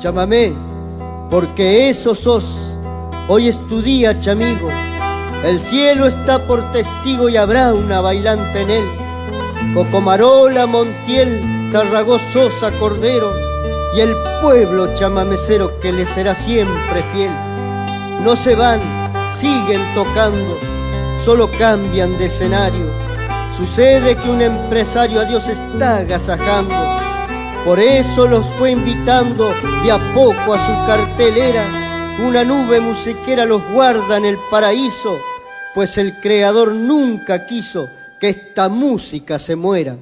chamamé, porque eso sos. Hoy es tu día, chamigo. El cielo está por testigo y habrá una bailante en él. Cocomarola, Montiel, Tarragó, Sosa, Cordero y el pueblo chamamecero que le será siempre fiel. No se van, siguen tocando, solo cambian de escenario. Sucede que un empresario a Dios está agasajando. Por eso los fue invitando de a poco a su cartelera. Una nube musiquera los guarda en el paraíso, pues el creador nunca quiso que esta música se muera.